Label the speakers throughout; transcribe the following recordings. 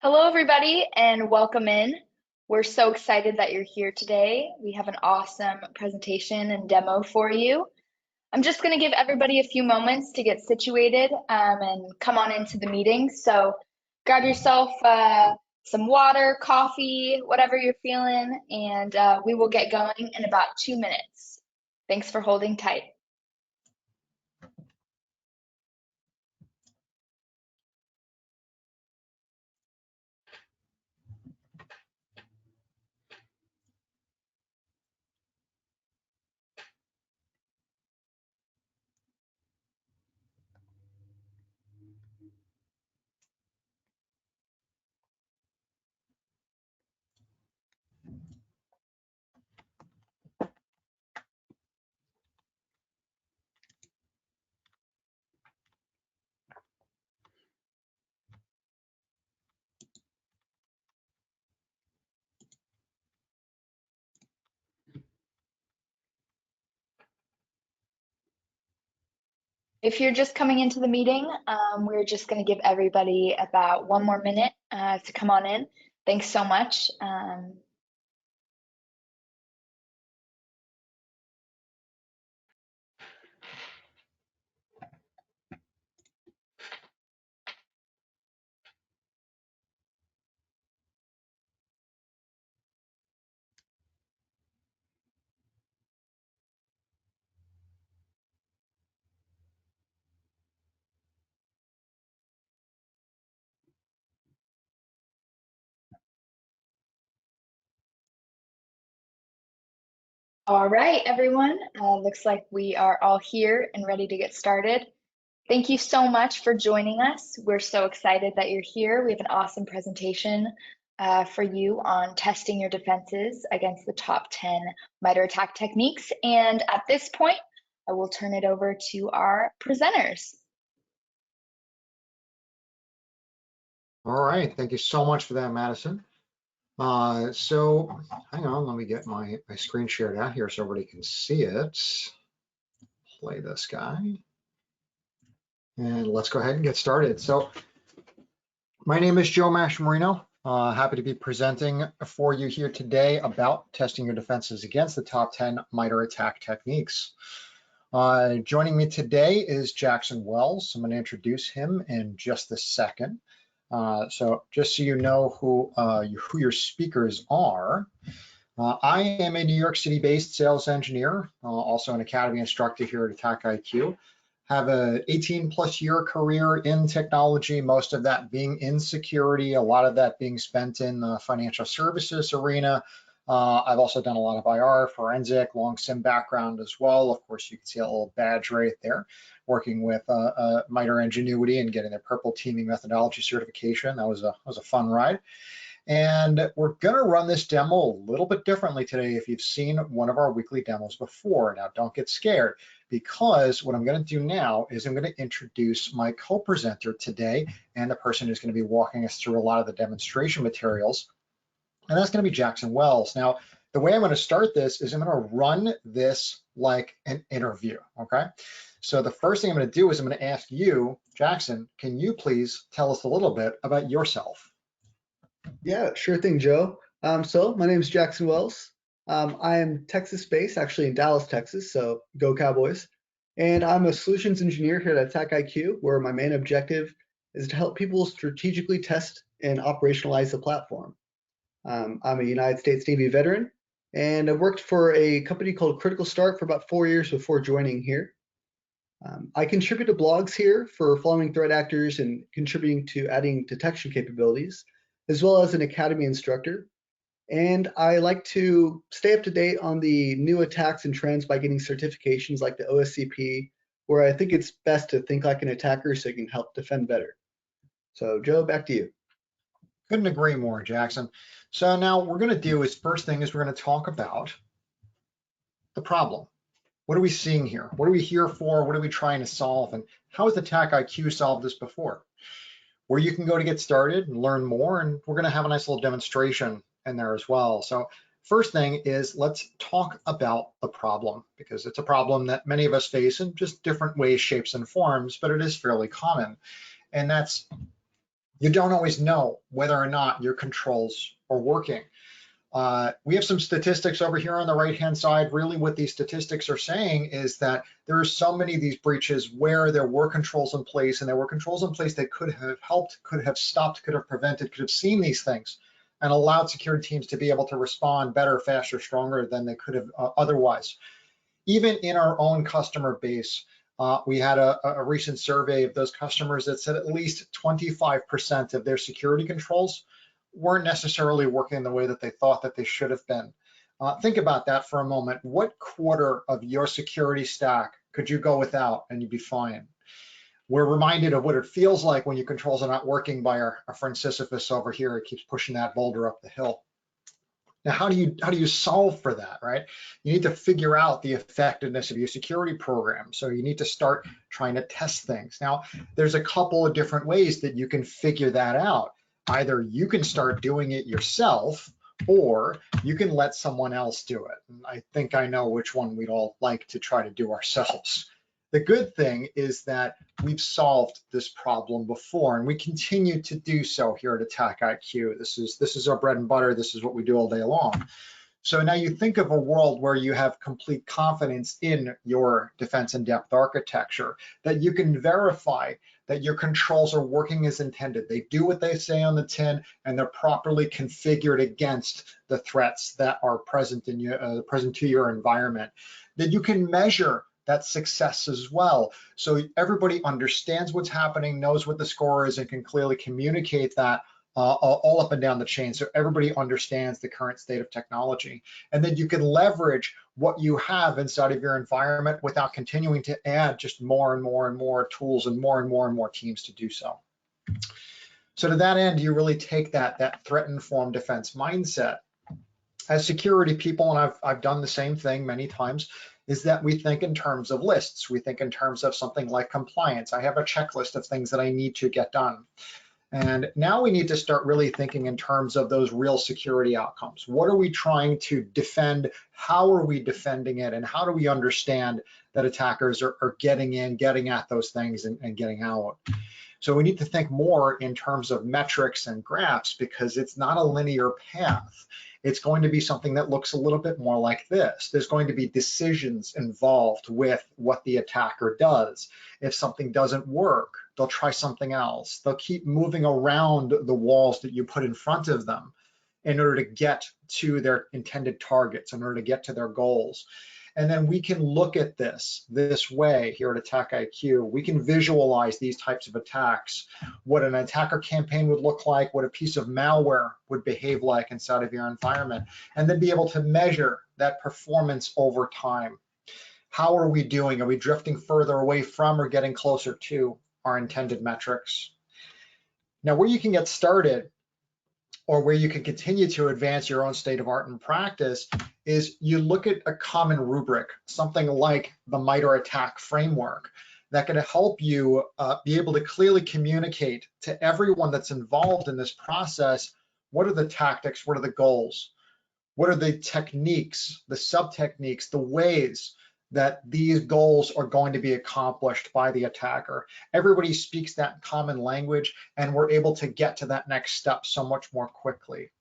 Speaker 1: Hello, everybody, and welcome in. We're so excited that you're here today. We have an awesome presentation and demo for you. I'm just going to give everybody a few moments to get situated and come on into the meeting. So grab yourself some water, coffee, whatever you're feeling, and we will get going in about 2 minutes. Thanks for holding tight. If you're just coming into the meeting, we're just going to give everybody about 1 more minute to come on in. Thanks so much. All right, everyone. Looks like we are all here and ready to get started. Thank you so much for joining us. We're so excited that you're here. We have an awesome presentation for you on testing your defenses against the top 10 MITRE ATT&CK techniques. And at this point, I will turn it over to our presenters.
Speaker 2: All right, thank you so much for that, Madison. So hang on, let me get my screen shared out here so everybody can see it. Play this guy. And let's go ahead and get started. So my name is Joe Mascimarino. Happy to be presenting for you here today about testing your defenses against the top 10 MITRE ATT&CK techniques. Joining me today is Jackson Wells. I'm going to introduce him in just a second. So just so you know who your speakers are, I am a New York City-based sales engineer, also an academy instructor here at AttackIQ. Have a 18+ year career in technology, most of that being in security, a lot of that being spent in the financial services arena. I've also done a lot of IR, forensic, long SIM background as well. Of course, you can see a little badge right there, working with MITRE Ingenuity and getting their purple teaming methodology certification. That was a fun ride. And we're gonna run this demo a little bit differently today if you've seen one of our weekly demos before. Now, don't get scared, because what I'm gonna do now is I'm gonna introduce my co-presenter today and the person who's gonna be walking us through a lot of the demonstration materials, and that's gonna be Jackson Wells. Now, the way I'm gonna start this is I'm gonna run this like an interview, okay? So the first thing I'm gonna do is I'm gonna ask you, Jackson, can you please tell us a little bit about yourself?
Speaker 3: Yeah, sure thing, Joe. So my name is Jackson Wells. I am Texas-based, actually in Dallas, Texas, so go Cowboys. And I'm a solutions engineer here at AttackIQ, where my main objective is to help people strategically test and operationalize the platform. I'm a United States Navy veteran, and I've worked for a company called Critical Start for about 4 years before joining here. I contribute to blogs here for following threat actors and contributing to adding detection capabilities, as well as an academy instructor. And I like to stay up to date on the new attacks and trends by getting certifications like the OSCP, where I think it's best to think like an attacker so you can help defend better. So Joe, back to you.
Speaker 2: Couldn't agree more, Jackson. So now what we're gonna do is, first thing is we're gonna talk about the problem. What are we seeing here? What are we here for? What are we trying to solve? And how has AttackIQ solved this before? Where you can go to get started and learn more, and we're going to have a nice little demonstration in there as well. So first thing is, let's talk about the problem, because it's a problem that many of us face in just different ways, shapes, and forms, but it is fairly common. And that's You don't always know whether or not your controls are working. We have some statistics over here on the right-hand side. Really what these statistics are saying is that there are so many of these breaches where there were controls in place, and there were controls in place that could have helped, could have stopped, could have prevented, could have seen these things and allowed security teams to be able to respond better, faster, stronger than they could have otherwise. Even in our own customer base, we had a recent survey of those customers that said at least 25% of their security controls weren't necessarily working the way that they thought that they should have been. Think about that for a moment. What quarter of your security stack could you go without and you'd be fine? We're reminded of what it feels like when your controls are not working by our friend Sisyphus over here. It keeps pushing that boulder up the hill. Now, how do you solve for that, right? You need to figure out the effectiveness of your security program. So you need to start trying to test things. Now, there's a couple of different ways that you can figure that out. Either you can start doing it yourself, or you can let someone else do it. And I think I know which one we'd all like to try to do ourselves. The good thing is that we've solved this problem before, and we continue to do so here at AttackIQ. This is our bread and butter. This is what we do all day long. So now you think of a world where you have complete confidence in your defense in depth architecture, that you can verify that your controls are working as intended. They do what they say on the tin, and they're properly configured against the threats that are present in your present to your environment. That you can measure that success as well. So everybody understands what's happening, knows what the score is, and can clearly communicate that all up and down the chain. So everybody understands the current state of technology. And then you can leverage what you have inside of your environment without continuing to add just more and more and more tools and more teams to do so. So to that end, you really take that threat-informed defense mindset. As security people, and I've done the same thing many times, is that we think in terms of lists. We think in terms of something like compliance. I have a checklist of things that I need to get done. And now we need to start really thinking in terms of those real security outcomes. What are we trying to defend? How are we defending it? And how do we understand that attackers are getting in, getting at those things and getting out? So we need to think more in terms of metrics and graphs, because it's not a linear path. It's going to be something that looks a little bit more like this. There's going to be decisions involved with what the attacker does. If something doesn't work, they'll try something else. They'll keep moving around the walls that you put in front of them in order to get to their intended targets, in order to get to their goals. And then we can look at this way here at AttackIQ. We can visualize these types of attacks, what an attacker campaign would look like, what a piece of malware would behave like inside of your environment, and then be able to measure that performance over time. How are we doing? Are we drifting further away from or getting closer to our intended metrics? Now, where you can get started, or where you can continue to advance your own state of art and practice, is you look at a common rubric, something like the MITRE ATT&CK framework, that can help you be able to clearly communicate to everyone that's involved in this process, what are the tactics, what are the goals, what are the techniques, the sub-techniques, the ways that these goals are going to be accomplished by the attacker. Everybody speaks that common language, and we're able to get to that next step so much more quickly.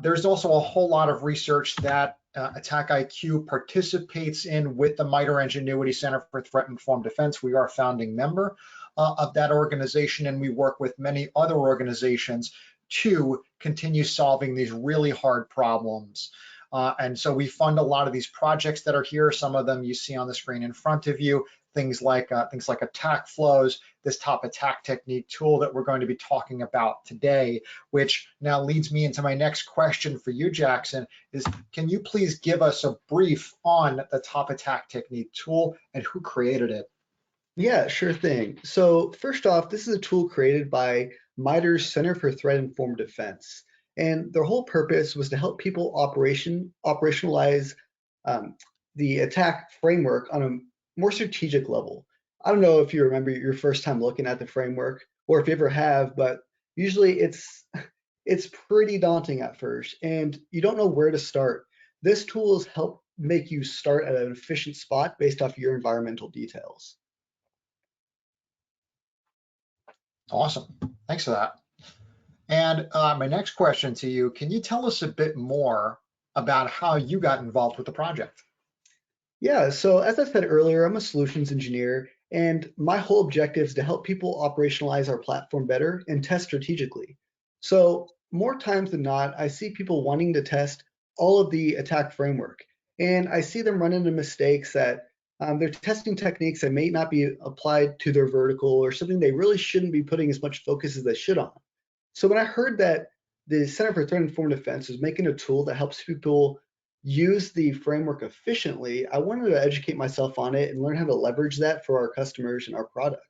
Speaker 2: There's also a whole lot of research that AttackIQ participates in with the MITRE Ingenuity Center for Threat-Informed Defense. We are a founding member of that organization, and we work with many other organizations to continue solving these really hard problems. And so we fund a lot of these projects that are here. Some of them you see on the screen in front of you, things like attack flows, this top attack technique tool that we're going to be talking about today, which now leads me into my next question for you, Jackson, is can you please give us a brief on the top attack technique tool and who created it?
Speaker 3: Yeah, sure thing. So first off, this is a tool created by MITRE's Center for Threat-Informed Defense. And their whole purpose was to help people operationalize the attack framework on a more strategic level. I don't know if you remember your first time looking at the framework, or if you ever have, but usually it's pretty daunting at first, and you don't know where to start. This tool has helped make you start at an efficient spot based off your environmental details.
Speaker 2: Awesome. Thanks for that. And my next question to you, can you tell us a bit more about how you got involved with the project?
Speaker 3: Yeah, so as I said earlier, I'm a solutions engineer, and my whole objective is to help people operationalize our platform better and test strategically. So more times than not, I see people wanting to test all of the attack framework, and I see them run into mistakes that they're testing techniques that may not be applied to their vertical or something they really shouldn't be putting as much focus as they should on. So when I heard that the Center for Threat Informed Defense was making a tool that helps people use the framework efficiently, I wanted to educate myself on it and learn how to leverage that for our customers and our product.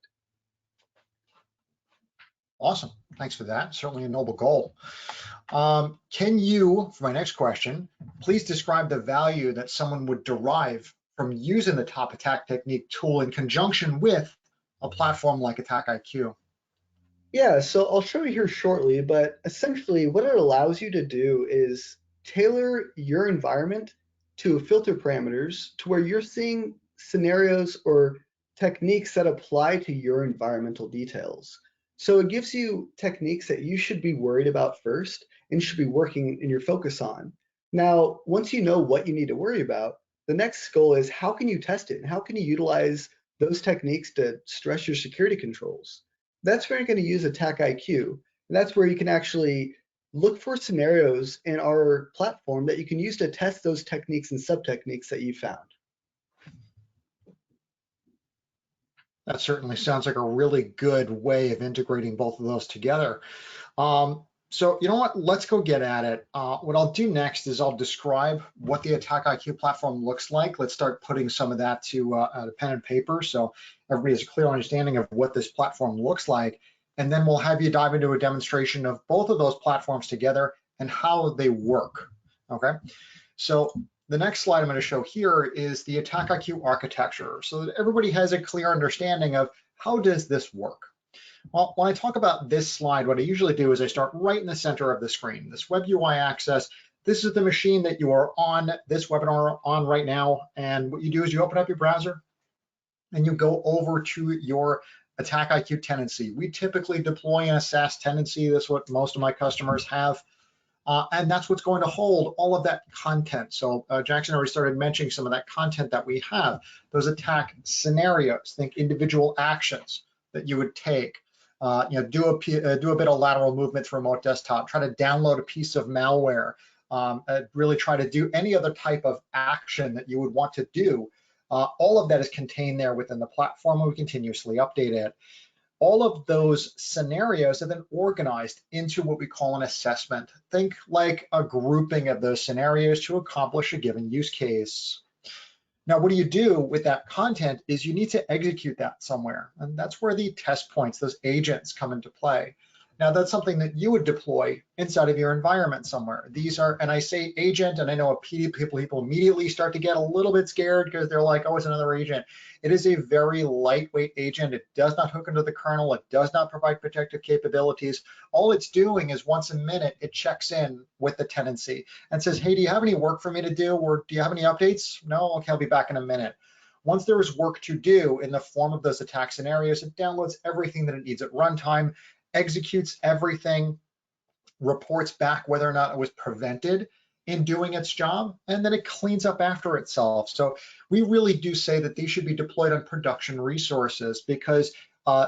Speaker 2: Awesome. Thanks for that. Certainly a noble goal. Can you, for my next question, please describe the value that someone would derive from using the top attack technique tool in conjunction with a platform like AttackIQ?
Speaker 3: Yeah, so I'll show you here shortly, but essentially what it allows you to do is tailor your environment to filter parameters to where you're seeing scenarios or techniques that apply to your environmental details. So it gives you techniques that you should be worried about first and should be working in your focus on. Now, once you know what you need to worry about, the next goal is how can you test it and how can you utilize those techniques to stress your security controls? That's where you're going to use AttackIQ. And that's where you can actually look for scenarios in our platform that you can use to test those techniques and sub-techniques that you found.
Speaker 2: That certainly sounds like a really good way of integrating both of those together. So you know what, let's go get at it. What I'll do next is I'll describe what the AttackIQ platform looks like. Let's start putting some of that to pen and paper so everybody has a clear understanding of what this platform looks like. And then we'll have you dive into a demonstration of both of those platforms together and how they work, okay? So the next slide I'm going to show here is the AttackIQ architecture so that everybody has a clear understanding of how does this work. Well, when I talk about this slide, what I usually do is I start right in the center of the screen. This web UI access, this is the machine that you are on this webinar on right now. And what you do is you open up your browser and you go over to your AttackIQ tenancy. We typically deploy in a SaaS tenancy. That's what most of my customers have. And that's what's going to hold all of that content. So Jackson already started mentioning some of that content that we have. Those attack scenarios, think individual actions that you would take. Do a bit of lateral movement for remote desktop, try to download a piece of malware, really try to do any other type of action that you would want to do. All of that is contained there within the platform, and we continuously update it. All of those scenarios are then organized into what we call an assessment. Think like a grouping of those scenarios to accomplish a given use case. Now, what do you do with that content is you need to execute that somewhere. And that's where the test points, those agents, come into play. Now, that's something that you would deploy inside of your environment somewhere. These are, and I say agent, and I know people immediately start to get a little bit scared because they're like, oh, it's another agent. It is a very lightweight agent. It does not hook into the kernel. It does not provide protective capabilities. All it's doing is once a minute, it checks in with the tenancy and says, hey, do you have any work for me to do? Or do you have any updates? No, okay, I'll be back in a minute. Once there is work to do in the form of those attack scenarios, it downloads everything that it needs at runtime, executes everything, reports back whether or not it was prevented in doing its job, and then it cleans up after itself. So we really do say that these should be deployed on production resources because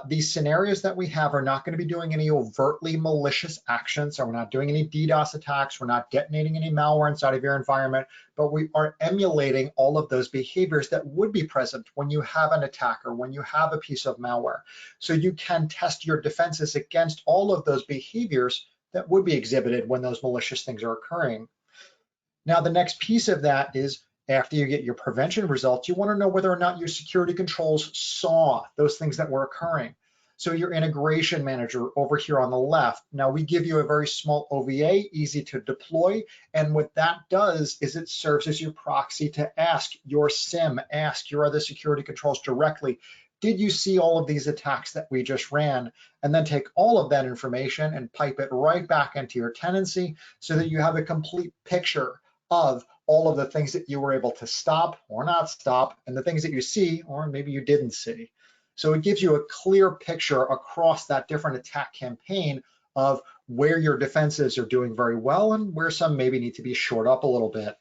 Speaker 2: these scenarios that we have are not going to be doing any overtly malicious actions. So we're not doing any DDoS attacks. We're not detonating any malware inside of your environment, but we are emulating all of those behaviors that would be present when you have an attack or when you have a piece of malware. So you can test your defenses against all of those behaviors that would be exhibited when those malicious things are occurring. Now, the next piece of that is after you get your prevention results, you want to know whether or not your security controls saw those things that were occurring. So your integration manager over here on the left, now we give you a very small OVA, easy to deploy. And what that does is it serves as your proxy to ask your SIM, ask your other security controls directly, did you see all of these attacks that we just ran? And then take all of that information and pipe it right back into your tenancy so that you have a complete picture of all of the things that you were able to stop or not stop, and the things that you see or maybe you didn't see. So it gives you a clear picture across that different attack campaign of where your defenses are doing very well and where some maybe need to be shored up a little bit.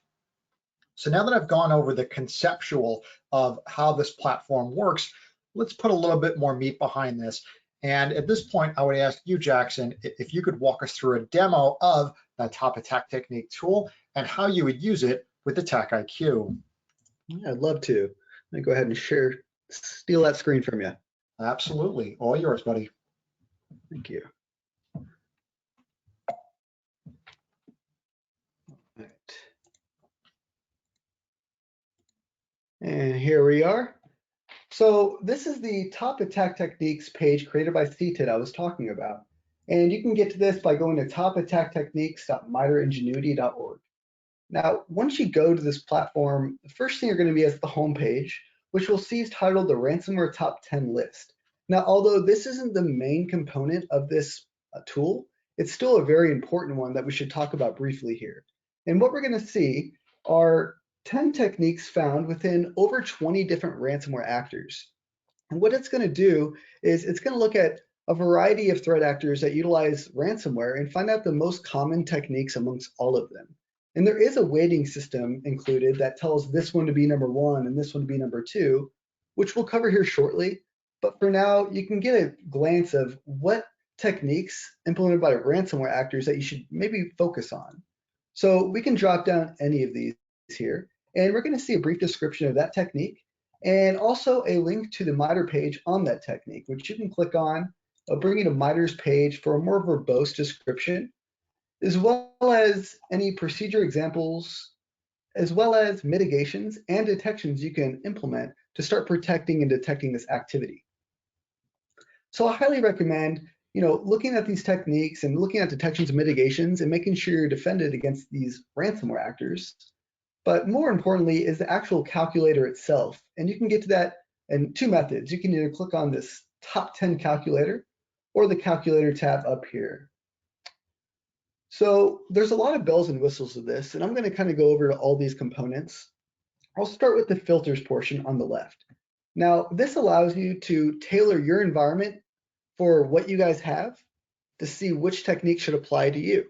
Speaker 2: So now that I've gone over the conceptual of how this platform works, let's put a little bit more meat behind this. And at this point, I would ask you, Jackson, if you could walk us through a demo of that top attack technique tool and how you would use it with AttackIQ.
Speaker 3: Yeah, I'd love to. Let me go ahead and steal that screen from you.
Speaker 2: Absolutely, all yours, buddy.
Speaker 3: Thank you. All right. And here we are. So this is the top attack techniques page created by CTID I was talking about. And you can get to this by going to topattacktechniques.mitreingenuity.org. Now, once you go to this platform, the first thing you're going to be at the home page, which we'll see is titled the Ransomware Top 10 List. Now, although this isn't the main component of this tool, it's still a very important one that we should talk about briefly here. And what we're going to see are 10 techniques found within over 20 different ransomware actors. And what it's going to do is it's going to look at a variety of threat actors that utilize ransomware and find out the most common techniques amongst all of them. And there is a weighting system included that tells this one to be number 1 and this one to be number 2, which we'll cover here shortly. But for now, you can get a glance of what techniques implemented by ransomware actors that you should maybe focus on. So we can drop down any of these here, and we're going to see a brief description of that technique and also a link to the MITRE page on that technique, which you can click on. It'll bring you to MITRE's page for a more verbose description, as well as any procedure examples, as well as mitigations and detections you can implement to start protecting and detecting this activity. So I highly recommend, looking at these techniques and looking at detections and mitigations and making sure you're defended against these ransomware actors. But more importantly is the actual calculator itself. And you can get to that in 2 methods. You can either click on this top 10 calculator or the calculator tab up here. So there's a lot of bells and whistles to this, and I'm going to kind of go over to all these components. I'll start with the filters portion on the left. Now, this allows you to tailor your environment for what you guys have to see which technique should apply to you.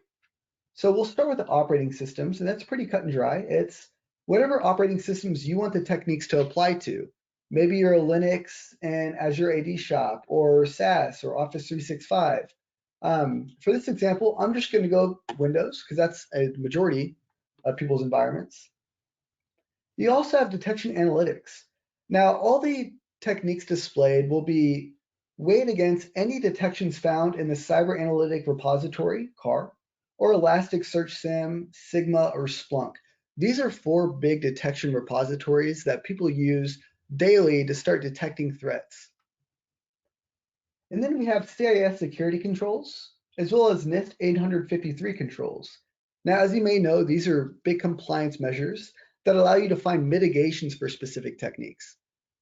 Speaker 3: So we'll start with the operating systems, and that's pretty cut and dry. It's whatever operating systems you want the techniques to apply to. Maybe you're a Linux and Azure AD shop, or SaaS, or Office 365. For this example, I'm just going to go Windows because that's a majority of people's environments. You also have detection analytics. Now, all the techniques displayed will be weighed against any detections found in the Cyber Analytic Repository, CAR, or Elasticsearch SIEM, Sigma, or Splunk. These are 4 big detection repositories that people use daily to start detecting threats. And then we have CIS security controls, as well as NIST 853 controls. Now, as you may know, these are big compliance measures that allow you to find mitigations for specific techniques.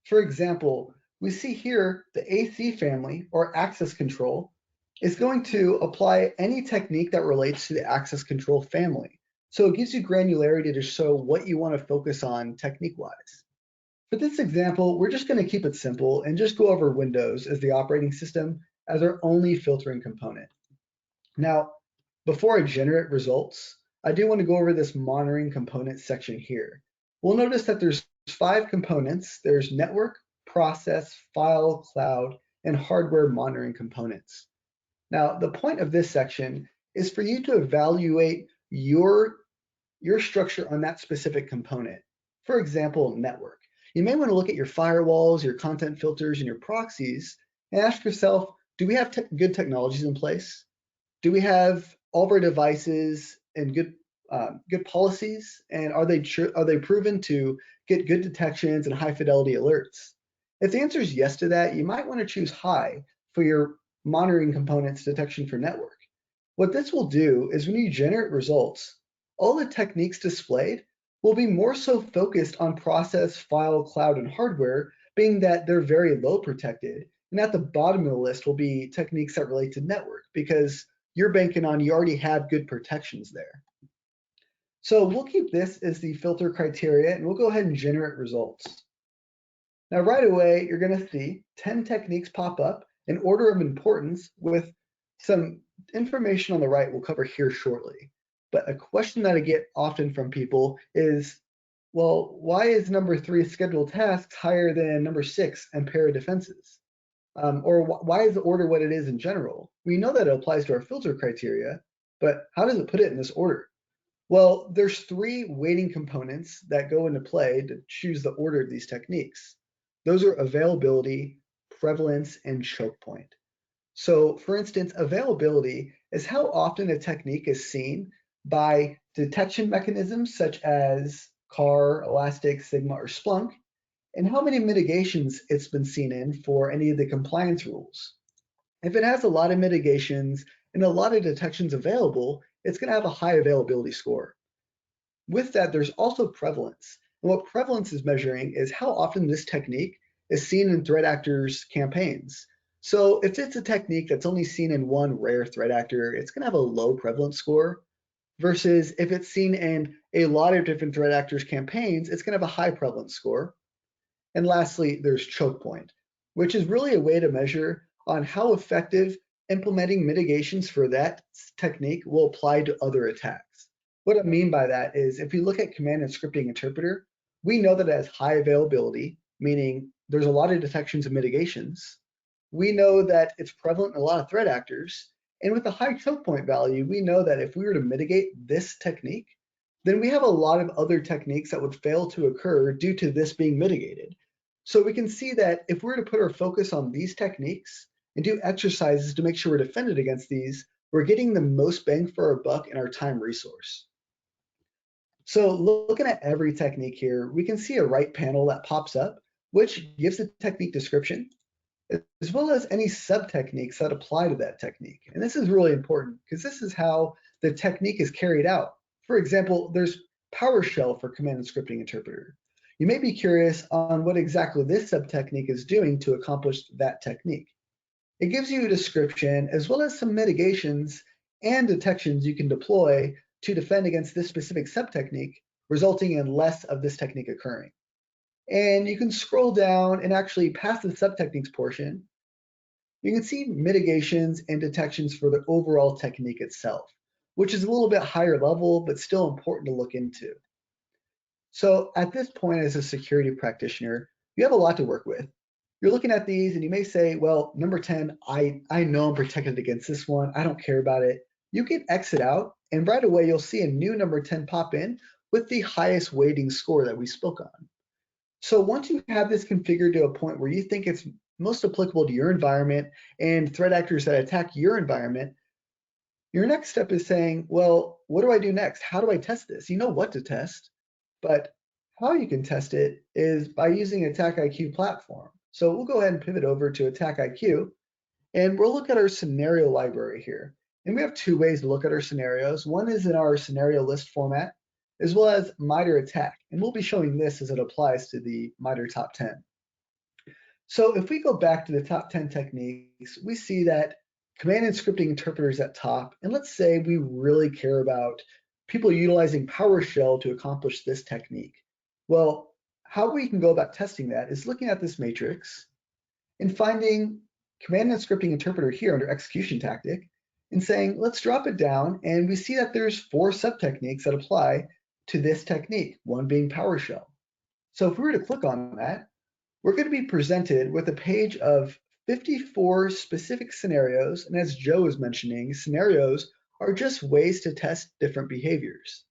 Speaker 3: For example, we see here the AC family, or access control, is going to apply any technique that relates to the access control family. So it gives you granularity to show what you want to focus on technique-wise. For this example, we're just going to keep it simple and just go over Windows as the operating system as our only filtering component. Now, before I generate results, I do want to go over this monitoring component section here. We'll notice that there's 5 components. There's network, process, file, cloud, and hardware monitoring components. Now, the point of this section is for you to evaluate your structure on that specific component. For example, network. You may want to look at your firewalls, your content filters, and your proxies and ask yourself, do we have good technologies in place? Do we have all of our devices and good policies? And are they proven to get good detections and high fidelity alerts? If the answer is yes to that, you might want to choose high for your monitoring components detection for network. What this will do is when you generate results, all the techniques displayed will be more so focused on process, file, cloud, and hardware, being that they're very low protected. And at the bottom of the list will be techniques that relate to network because you're banking on you already have good protections there. So we'll keep this as the filter criteria and we'll go ahead and generate results. Now, right away, you're going to see 10 techniques pop up in order of importance with some information on the right we'll cover here shortly. But a question that I get often from people is, well, why is number 3 scheduled tasks higher than number 6 MITRE defenses? Or why is the order what it is in general? We know that it applies to our filter criteria, but how does it put it in this order? Well, there's 3 weighting components that go into play to choose the order of these techniques. Those are availability, prevalence, and choke point. So for instance, availability is how often a technique is seen by detection mechanisms such as CAR, Elastic, Sigma, or Splunk, and how many mitigations it's been seen in for any of the compliance rules. If it has a lot of mitigations and a lot of detections available, it's going to have a high availability score. With that, there's also prevalence. And what prevalence is measuring is how often this technique is seen in threat actors' campaigns. So if it's a technique that's only seen in one rare threat actor, it's going to have a low prevalence score, versus if it's seen in a lot of different threat actors' campaigns, it's going to have a high prevalence score. And lastly, there's choke point, which is really a way to measure on how effective implementing mitigations for that technique will apply to other attacks. What I mean by that is if you look at command and scripting interpreter, we know that it has high availability, meaning there's a lot of detections and mitigations. We know that it's prevalent in a lot of threat actors. And with a high choke point value, we know that if we were to mitigate this technique, then we have a lot of other techniques that would fail to occur due to this being mitigated. So we can see that if we're to put our focus on these techniques and do exercises to make sure we're defended against these, we're getting the most bang for our buck and our time resource. So looking at every technique here, we can see a right panel that pops up, which gives the technique description, as well as any sub-techniques that apply to that technique. And this is really important because this is how the technique is carried out. For example, there's PowerShell for command and scripting interpreter. You may be curious on what exactly this sub-technique is doing to accomplish that technique. It gives you a description as well as some mitigations and detections you can deploy to defend against this specific sub-technique, resulting in less of this technique occurring. And you can scroll down and actually past the sub-techniques portion, you can see mitigations and detections for the overall technique itself, which is a little bit higher level, but still important to look into. So at this point, as a security practitioner, you have a lot to work with. You're looking at these and you may say, well, number 10, I know I'm protected against this one. I don't care about it. You can exit out and right away you'll see a new number 10 pop in with the highest weighting score that we spoke on. So once you have this configured to a point where you think it's most applicable to your environment and threat actors that attack your environment, your next step is saying, well, what do I do next? How do I test this? You know what to test, but how you can test it is by using AttackIQ platform. So we'll go ahead and pivot over to AttackIQ, and we'll look at our scenario library here. And we have 2 ways to look at our scenarios. One is in our scenario list format, as well as MITRE ATT&CK. And we'll be showing this as it applies to the MITRE top 10. So if we go back to the top 10 techniques, we see that command and scripting interpreters at top, and let's say we really care about people utilizing PowerShell to accomplish this technique. Well, how we can go about testing that is looking at this matrix and finding command and scripting interpreter here under execution tactic and saying, let's drop it down. And we see that there's 4 sub-techniques that apply to this technique, one being PowerShell. So if we were to click on that, we're going to be presented with a page of 54 specific scenarios. And as Joe was mentioning, scenarios are just ways to test different behaviors.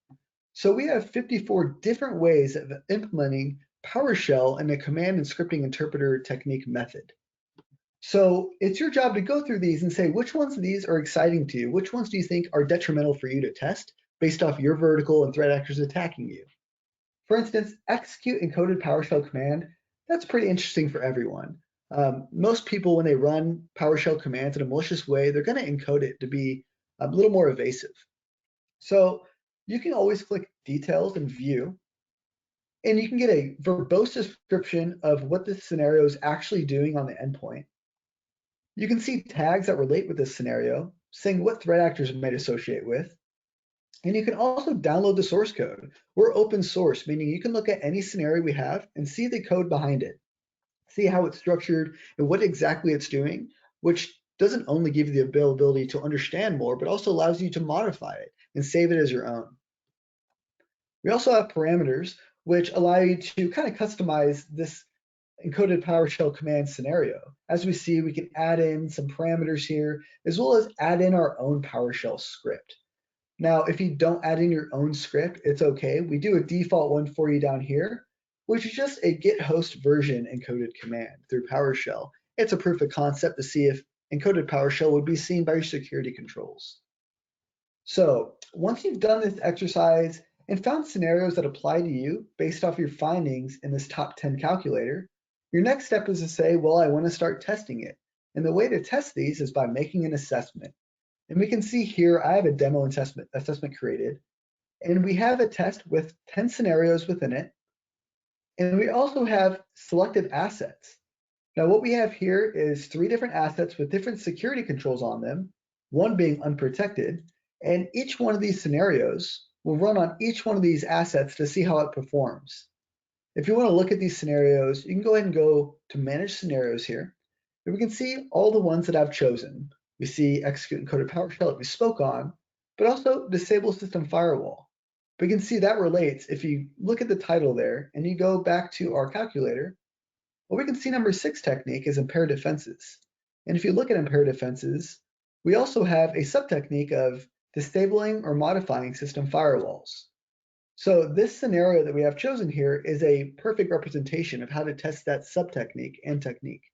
Speaker 3: So we have 54 different ways of implementing PowerShell in a command and scripting interpreter technique method. So it's your job to go through these and say which ones of these are exciting to you, which ones do you think are detrimental for you to test based off your vertical and threat actors attacking you. For instance, execute encoded PowerShell command, that's pretty interesting for everyone. Most people, when they run PowerShell commands in a malicious way, they're going to encode it to be a little more evasive. So you can always click details and view, and you can get a verbose description of what this scenario is actually doing on the endpoint. You can see tags that relate with this scenario, saying what threat actors it might associate with. And you can also download the source code. We're open source, meaning you can look at any scenario we have and see the code behind it. see how it's structured and what exactly it's doing, which doesn't only give you the ability to understand more, but also allows you to modify it and save it as your own. We also have parameters, which allow you to kind of customize this encoded PowerShell command scenario. As we see, we can add in some parameters here, as well as add in our own PowerShell script. Now, if you don't add in your own script, it's okay. We do a default one for you down here, which is just a git host version encoded command through PowerShell. It's a proof of concept to see if encoded PowerShell would be seen by your security controls. So once you've done this exercise and found scenarios that apply to you based off your findings in this top 10 calculator, your next step is to say, well, I want to start testing it. And the way to test these is by making an assessment. And we can see here, I have a demo assessment created, and we have a test with 10 scenarios within it. And we also have selected assets. Now, what we have here is 3 different assets with different security controls on them, one being unprotected, and each one of these scenarios will run on each one of these assets to see how it performs. If you want to look at these scenarios, you can go ahead and go to Manage Scenarios here, and we can see all the ones that I've chosen. We see Execute Encoded PowerShell that we spoke on, but also Disable System Firewall. We can see that relates, if you look at the title there, and you go back to our calculator, well, we can see number 6 technique is Impair Defenses. And if you look at Impair Defenses, we also have a sub-technique of disabling or modifying system firewalls. So this scenario that we have chosen here is a perfect representation of how to test that sub-technique and technique.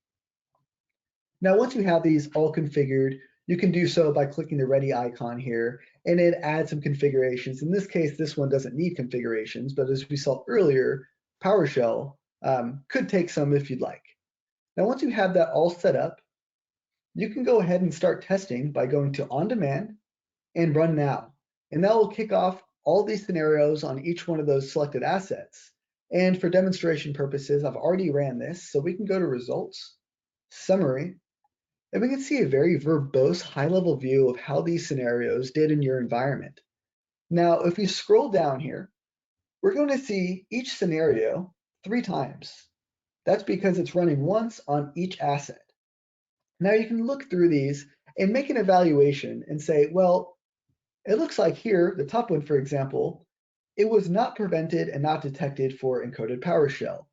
Speaker 3: Now, once you have these all configured, you can do so by clicking the ready icon here, and it adds some configurations. In this case, this one doesn't need configurations, but as we saw earlier, PowerShell could take some if you'd like. Now, once you have that all set up, you can go ahead and start testing by going to On Demand and Run Now. And that will kick off all these scenarios on each one of those selected assets. And for demonstration purposes, I've already ran this, so we can go to Results, Summary, and we can see a very verbose high-level view of how these scenarios did in your environment. Now, if we scroll down here, we're going to see each scenario 3 times. That's because it's running once on each asset. Now you can look through these and make an evaluation and say, well, it looks like here, the top one, for example, it was not prevented and not detected for encoded PowerShell.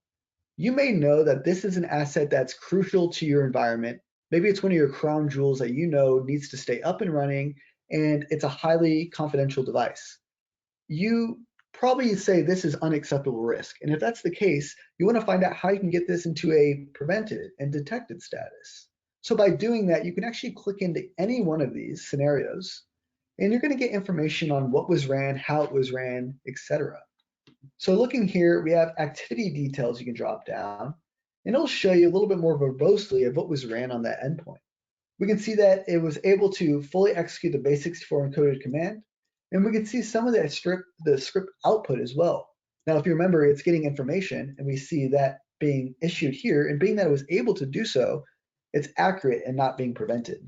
Speaker 3: You may know that this is an asset that's crucial to your environment. Maybe it's one of your crown jewels that you know needs to stay up and running, and it's a highly confidential device. You probably say this is unacceptable risk. And if that's the case, you want to find out how you can get this into a prevented and detected status. So by doing that, you can actually click into any one of these scenarios, and you're going to get information on what was ran, how it was ran, etc. So looking here, we have activity details you can drop down, and it'll show you a little bit more verbosely of what was ran on that endpoint. We can see that it was able to fully execute the base64 encoded command, and we can see some of the script output as well. Now, if you remember, it's getting information, and we see that being issued here, and being that it was able to do so, it's accurate and not being prevented.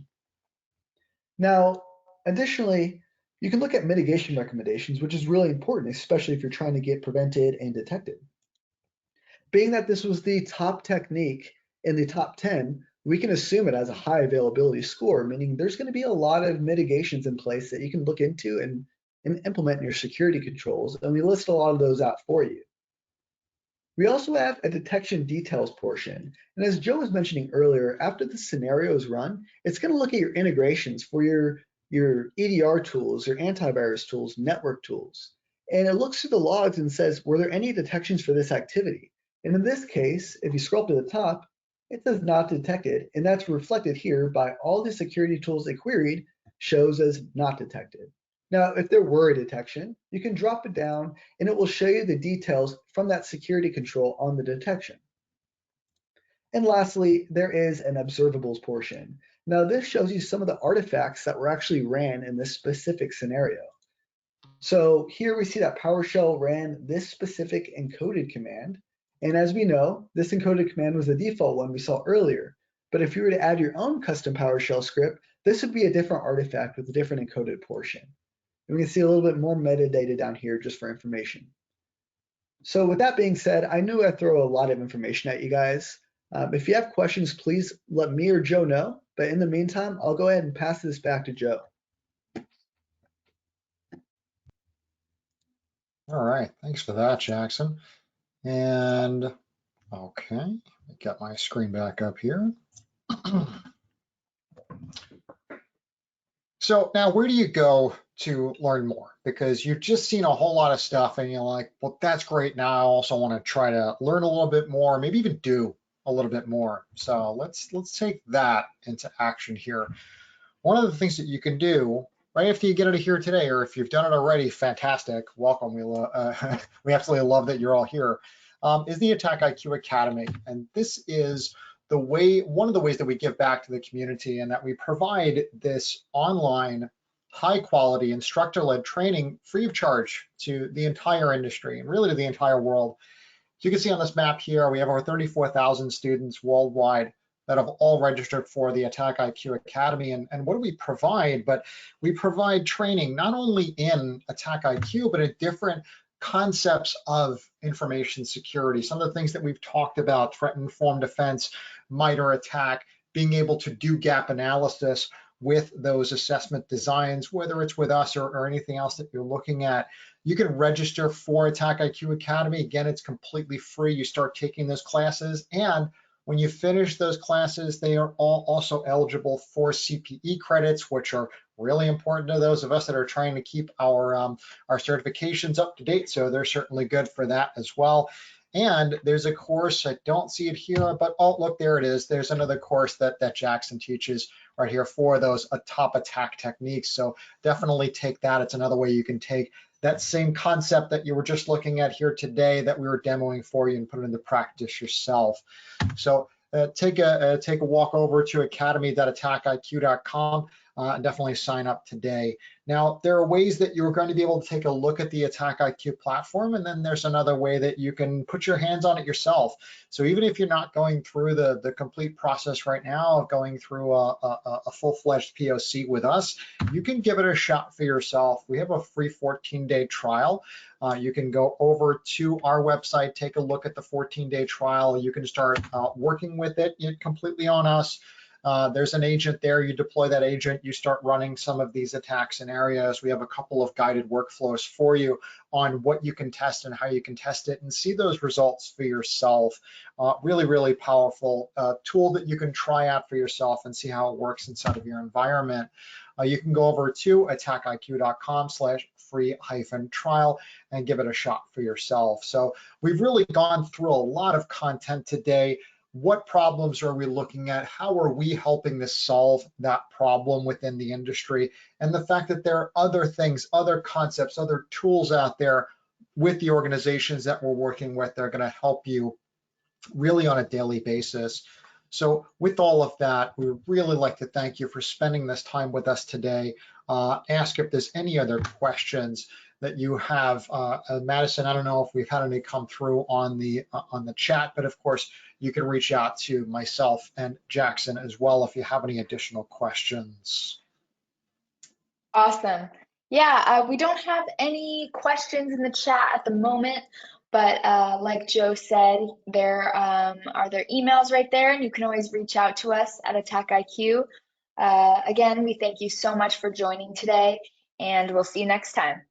Speaker 3: Now, additionally, you can look at mitigation recommendations, which is really important, especially if you're trying to get prevented and detected. Being that this was the top technique in the top 10, we can assume it has a high availability score, meaning there's going to be a lot of mitigations in place that you can look into and implement in your security controls, and we list a lot of those out for you. We also have a detection details portion, and as Joe was mentioning earlier, after the scenario is run, it's going to look at your integrations for your EDR tools, your antivirus tools, network tools, and it looks through the logs and says, were there any detections for this activity? And in this case, if you scroll up to the top, it says not detected, and that's reflected here by all the security tools it queried shows as not detected. Now, if there were a detection, you can drop it down and it will show you the details from that security control on the detection. And lastly, there is an observables portion. Now, this shows you some of the artifacts that were actually ran in this specific scenario. So here we see that PowerShell ran this specific encoded command. And as we know, this encoded command was the default one we saw earlier. But if you were to add your own custom PowerShell script, this would be a different artifact with a different encoded portion. And we can see a little bit more metadata down here just for information. So with that being said, I knew I'd throw a lot of information at you guys, If you have questions, please let me or Joe know. But in the meantime, I'll go ahead and pass this back to Joe.
Speaker 2: All right, thanks for that, Jackson. And okay, let me get my screen back up here. So now where do you go to learn more? Because you've just seen a whole lot of stuff and you're like, well, that's great. Now I also want to try to learn a little bit more, maybe even do a little bit more. So let's take that into action here. One of the things that you can do right after you get out of here today, or if you've done it already, fantastic, welcome. We absolutely love that you're all here. Is the AttackIQ Academy. And this is one of the ways that we give back to the community, and that we provide this online high quality instructor-led training free of charge to the entire industry and really to the entire world. So you can see on this map here, we have over 34,000 students worldwide that have all registered for the AttackIQ Academy. And what do we provide? But we provide training not only in AttackIQ, but in different concepts of information security. Some of the things that we've talked about: threat-informed defense, MITRE ATT&CK, being able to do gap analysis with those assessment designs, whether it's with us or anything else that you're looking at. You can register for AttackIQ Academy. Again, it's completely free. You start taking those classes, and when you finish those classes, they are all also eligible for CPE credits, which are really important to those of us that are trying to keep our certifications up to date. So they're certainly good for that as well. And there's a course, I don't see it here, but oh, look, there it is. There's another course that Jackson teaches right here for those top attack techniques. So definitely take that. It's another way you can take that same concept that you were just looking at here today that we were demoing for you and put it into practice yourself. So take a walk over to academy.attackiq.com and definitely sign up today. Now, there are ways that you're going to be able to take a look at the AttackIQ platform, and then there's another way that you can put your hands on it yourself. So even if you're not going through the complete process right now of going through a full-fledged POC with us, you can give it a shot for yourself. We have a free 14-day trial. You can go over to our website, take a look at the 14-day trial. You can start working with it completely on us. There's an agent there. You deploy that agent, you start running some of these attack scenarios. We have a couple of guided workflows for you on what you can test and how you can test it and see those results for yourself. Really, really powerful tool that you can try out for yourself and see how it works inside of your environment. You can go over to attackiq.com/free-trial and give it a shot for yourself. So we've really gone through a lot of content today. What problems are we looking at? How are we helping to solve that problem within the industry? And the fact that there are other things, other concepts, other tools out there with the organizations that we're working with that are going to help you really on a daily basis. So with all of that, we would really like to thank you for spending this time with us today. Ask if there's any other questions that you have. Madison, I don't know if we've had any come through on the chat, but of course, you can reach out to myself and Jackson as well if you have any additional questions.
Speaker 1: Awesome. Yeah, we don't have any questions in the chat at the moment, but like Joe said, there are their emails right there, and you can always reach out to us at AttackIQ. Again, we thank you so much for joining today, and we'll see you next time.